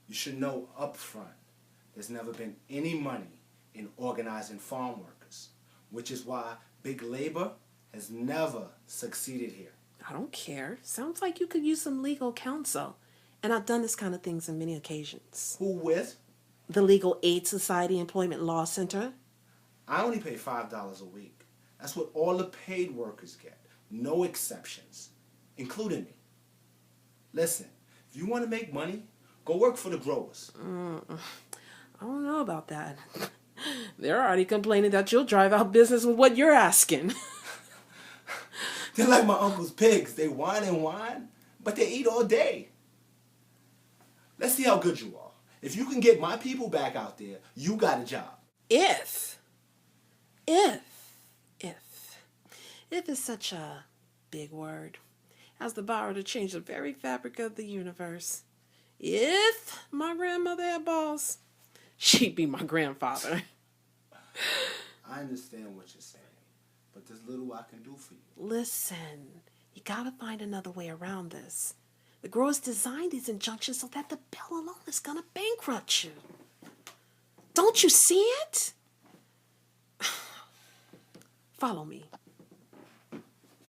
You should know up front, there's never been any money in organizing farm workers, which is why big labor has never succeeded here. I don't care. Sounds like you could use some legal counsel. And I've done this kind of things on many occasions. Who with? The Legal Aid Society Employment Law Center. I only pay $5 a week. That's what all the paid workers get. No exceptions, including me. Listen, if you want to make money, go work for the growers. I don't know about that. They're already complaining that you'll drive out business with what you're asking. They're like my uncle's pigs. They whine and whine, but they eat all day. Let's see how good you are. If you can get my people back out there, you got a job. If is such a big word, has the power to change the very fabric of the universe. If my grandmother had balls, she'd be my grandfather. I understand what you're saying, but there's little I can do for you. Listen, you gotta find another way around this. The growers designed these injunctions so that the bill alone is gonna bankrupt you. Don't you see it? Follow me.